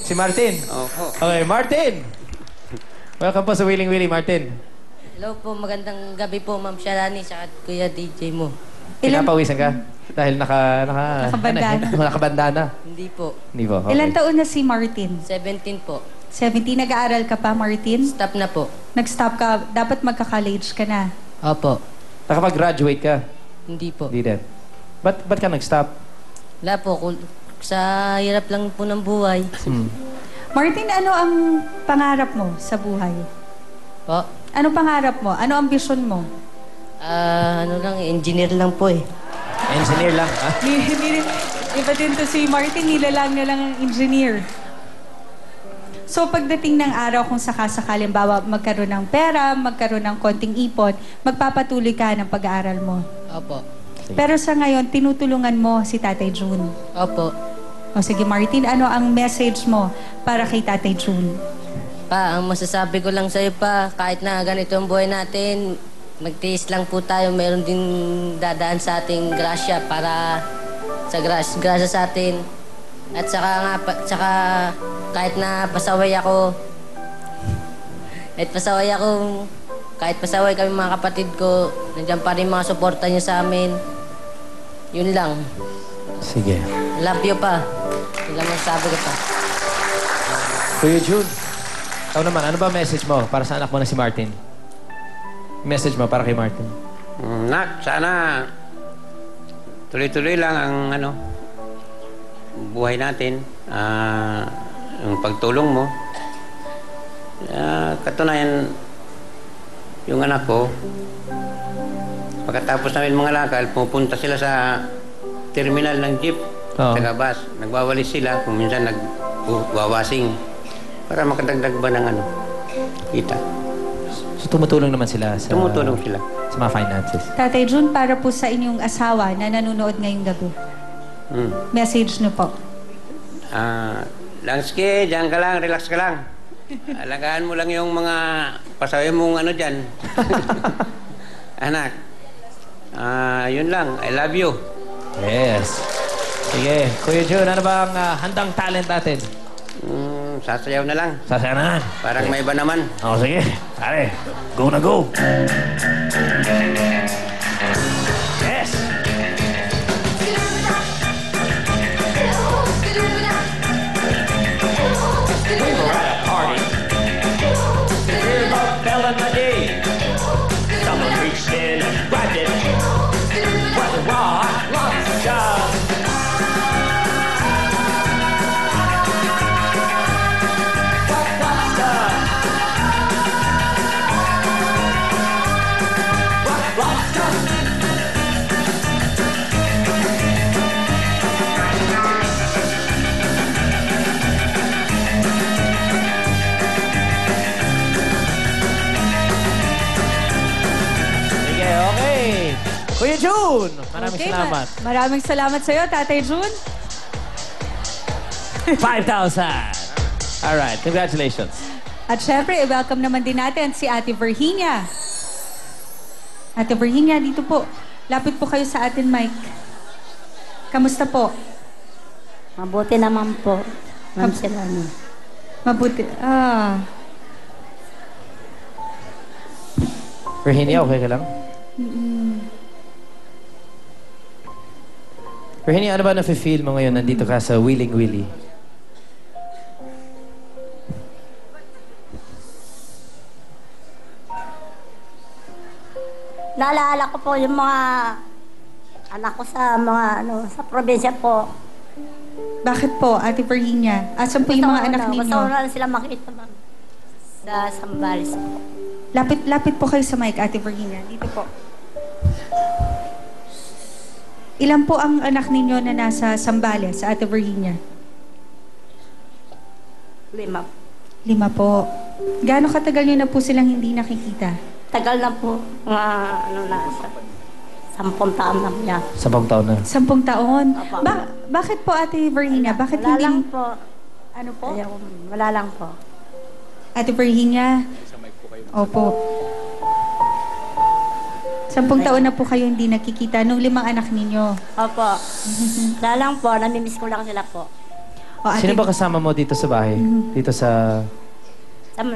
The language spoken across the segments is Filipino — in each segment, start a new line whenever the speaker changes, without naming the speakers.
Si Martin?
Opo.
Okay, Martin! Welcome po sa Willing Willie, Martin.
Hello po, magandang gabi po, Ma'am Sharani, sa Kuya DJ mo.
Pinapawisan ka? Dahil
Nakabandana.
nakabandana.
Hindi po.
Hindi po, okay.
Ilan taon na si Martin?
17 po.
17, nag-aaral ka pa, Martin?
Stop na po.
Nag-stop ka, dapat magka-college ka na.
Opo.
Nakapag-graduate ka?
Hindi po.
Hindi din. Ba't ka nag-stop?
Wala po, sa hirap lang po ng buhay.
Martin, ano ang pangarap mo sa buhay?
Po?
Ano pangarap mo? Ano ambisyon mo?
Ano lang, engineer lang po eh.
Engineer lang, ha?
Iba din to si Martin, nilalang na lang ang engineer. So pagdating ng araw, kung sakasakaling bawa magkaroon ng pera, magkaroon ng konting ipon, magpapatuloy ka ng pag-aaral mo.
Opo.
Pero sa ngayon, tinutulungan mo si Tatay June.
Opo.
O sige Martin, ano ang message mo para kay Tatay June?
Pa, ang masasabi ko lang sa'yo pa, kahit na ganito ang buhay natin, magtiis lang po tayo. Meron din dadaan sa ating grasya para sa grasya sa atin. At saka kahit na pasaway ako, kahit pasaway kami mga kapatid ko, nandiyan pa rin mga suporta niyo sa amin. Yun lang.
Sige.
Love you pa. Yun lang masasabi ko pa.
Kuya June, ikaw naman, ano ba message mo para sa anak mo na si Martin? Message mo para kay Martin.
Nak, sana tuloy-tuloy lang ang buhay natin. Yung pagtulong mo. Katunayan, yung anak ko, pagkatapos namin mga lakal, pupunta sila sa terminal ng jeep,
Oo.
sa bus. Nagwawalis sila, kung minsan nagwawasing para makadagdag ba ng kita.
So tumutulong naman sila sa...
Tumutulong sila.
Sa mga finances.
Tatay June, para po sa inyong asawa na nanonood ngayong gabi. Message niyo po.
Langski, dyan ka lang, relax ka lang. Alagaan mo lang yung mga pasaway mong dyan. Anak, yun lang, I love you.
Yes. Sige. Kuya June, ano ba ang handang talent natin?
Sasayaw na lang.
Sasaya na.
Parang may iba naman.
Oo, sige. Pare, go na go. Yes! We were at a party. The beer bug fell in the day. Someone reached in and grabbed it. Was a raw, lots of job. Kuya June, maraming salamat.
Maraming salamat sa iyo, Tatay June.
5,000. Alright, congratulations.
At syempre, i-welcome naman din natin si Ate Virginia. Ate Virginia, dito po. Lapit po kayo sa atin, Mike. Kamusta po?
Mabuti naman po, Ma'am Sharani.
Mabuti.
Virginia, okay ka lang? Virginia, ano ba na-feel mo ngayon nandito ka sa Willing Willie?
Naalala ko po yung mga anak ko sa sa probinsya po.
Bakit po, Ate Virginia? Asan po yung mga anak ninyo?
Gusto ko na sila makita, ma'am. Sa Sambales po.
Lapit po kayo sa mic, Ate Virginia. Dito po. Ilan po ang anak ninyo na nasa Sambales, Ate Virginia?
5.
5 po. Gaano katagal nyo na po silang hindi nakikita?
Tagal na po. Mga 10 taon na niya.
10 taon na.
10 taon?
Opo.
Bakit po, Ate Virginia? Bakit
Wala
hindi...
lang po.
Ano po?
Wala lang po.
Ate Virginia? Opo. 10 taon na po kayo hindi nakikita nung 5 anak ninyo.
Opo. Wala lang po. Namimiss ko lang sila po.
O, ate,
Sino ba kasama mo dito sa bahay? Dito sa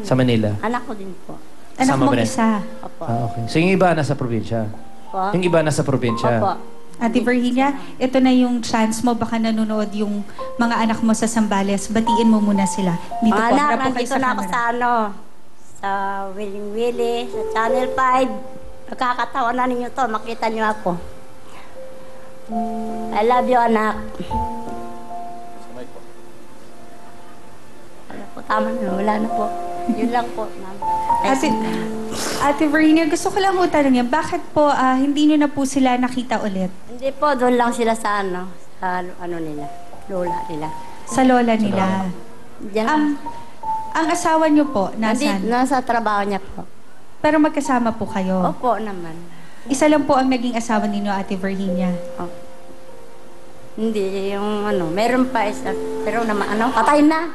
sa Manila?
Anak ko din po.
anak
kasama
mo
mo rin?
isa.
Opo.
Okay. So yung iba nasa probinsya?
Po.
Yung iba nasa probinsya?
Opo.
Ate Virginia, ito na yung chance mo. Baka nanonood yung mga anak mo sa Sambales. Batiin mo muna sila. Dito
Mga
po,
anak,
harap po kayo
nandito
sa
na ako
camera.
sa sa Willing Willy, sa Channel 5. Nakakatawa na ninyo to, makita nyo ako. I love you, anak. Wala po, tama na, wala na po. Yun lang po, ma'am.
Ate Virginia, gusto ko lang tanongin, bakit po hindi nyo na po sila nakita ulit?
Hindi po, doon lang sila sa ano nila, lola nila.
Sa lola nila.
Diyan.
Ang asawa nyo po,
Nandito,
nasan?
nasa trabaho niya po.
Pero magkasama po kayo.
Opo naman.
Isa lang po ang naging asawa ninyo, Ate Virginia.
Oh. Hindi, yung meron pa isa. Pero patay na.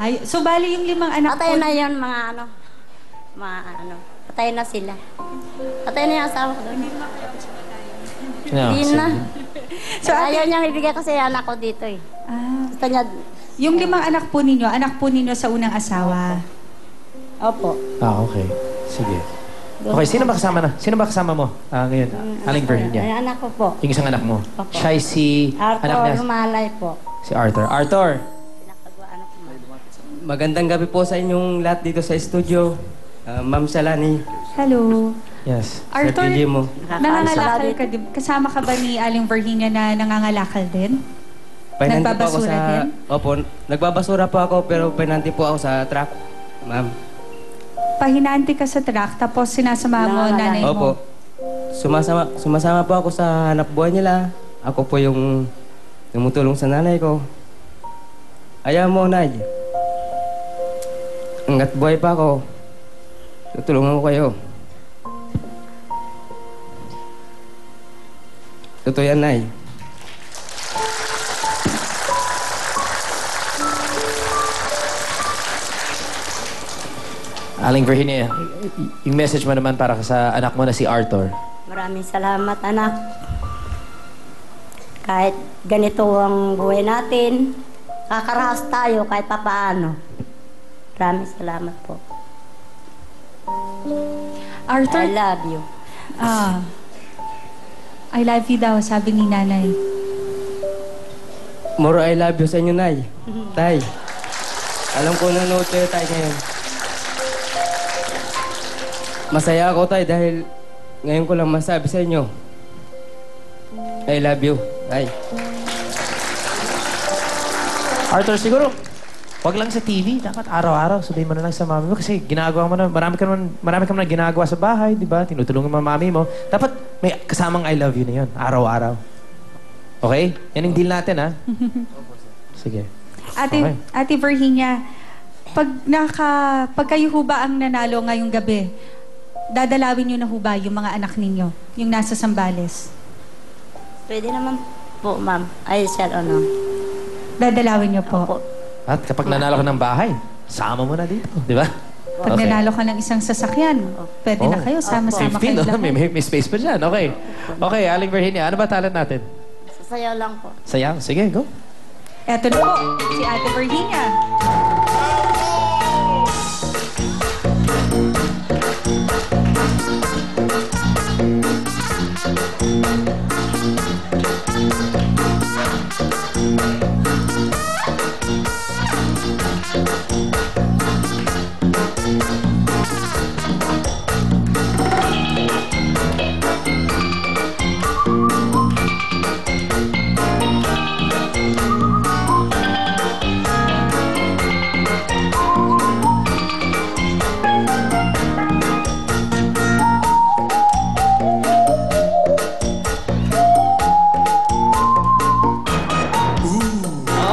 Ay, so bali yung 5 anak
Patay
po.
na yun, patay na sila. Patay na yung asawa ko doon.
No,
Hindi
sige.
na.
So,
Ayaw niyang ibigay kasi anak ko dito eh. Gusto niya,
Yung 5 anak po ninyo sa unang asawa.
opo.
Okay. Sige. Okay, sino ba kasama na? Sino ba kasama mo ngayon? Aling Virginia?
Ay, anak ko po.
Yung isang anak mo?
Opo.
Siya ay si... anak
Arthur
niya?
Lumalay po.
Si Arthur. Arthur!
Pinakagawa ko mo.
Magandang gabi po sa inyong lahat dito sa studio. Ma'am Salani,
Hello.
Yes.
Arthur,
Sir TJ mo.
nangangalakal ka din. Kasama ka ba ni Aling Virginia na nangangalakal din?
Pinanti po ako
Nagbabasura din?
Opo, nagbabasura po ako pero pinanti po ako sa truck. Ma'am.
Pahinanti ka sa truck, tapos sinasama mo nanay mo.
Opo. Sumasama po ako sa hanap buhay nila. Ako po yung tumutulong sa nanay ko. Ayaw mo, Nay. Hanggat buhay pa ako, tutulungan ko kayo. Totoo yan, Nay.
Aling Virginia, yung message mo naman para sa anak mo na si Arthur.
Maraming salamat, anak. Kahit ganito ang buhay natin, kakarahas tayo kahit papaano. Maraming salamat po.
Arthur,
I love you.
I love you daw, sabi ni nanay.
More I love you sa inyo, Nay. Tay. Alam ko nanonood kayo, Tay, ngayon. Masaya ako, Tay, dahil ngayon ko lang masabi sa inyo. I love you, Tay.
Arthur, siguro, wag lang sa TV. Dapat araw-araw, sabihin mo na lang sa mami mo. Kasi ginagawa mo na, marami ka naman ginagawa sa bahay, di ba? Tinutulungan mo ang mami mo. Dapat may kasamang I love you na yun, araw-araw. Okay? Yan yung deal natin, ha? Sige. Okay.
Ate Virginia, pag kayo ho ba ang nanalo ngayong gabi, dadalawin nyo na ho ba yung mga anak ninyo, yung nasa Sambales?
Pwede naman po, ma'am. Ay, sir,
Dadalawin nyo po.
Opo.
At kapag nanalo ka ng bahay, sama mo na dito, di ba?
Pag nanalo ka ng isang sasakyan, pwede na kayo, sama-sama
15,
kayo
no?
lahat.
May space pa dyan. Okay. Okay, Aling Virginia, ano ba talent natin?
Sasayaw lang po.
Sayaw? Sige, go.
Eto na po, si Ate Virginia.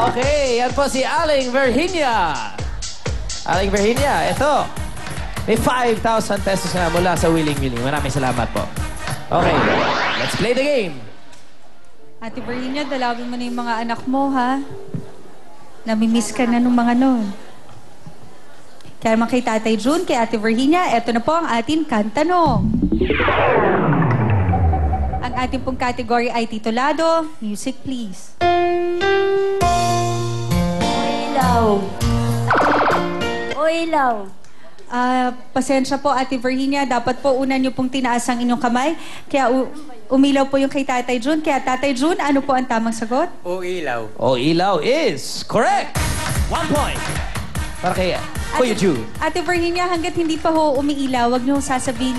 Okay, yan po si Aling Virginia. Aling Virginia, ito. May 5,000 pesos na mula sa Willing Willing. Maraming salamat po. Okay, let's play the game.
Ate Virginia, dalawin mo na yung mga anak mo, ha? Namimiss ka na nung mga noon. Kaya naman kay Tatay June, kay Ate Virginia, eto na po ang ating kantanong. Ang ating pong category ay titulado, music please.
ilaw. O ilaw.
Pasensya po, Ate Virginia. Dapat po una niyo pong tinaas ang inyong kamay. Kaya umilaw po yung kay Tatay Jun. Kaya Tatay Jun, ano po ang tamang sagot?
O ilaw.
O ilaw is correct. 1 point. Para kay Kuya June.
Ate Virginia, hanggat hindi pa ho umiilaw, wag niyo sasabihin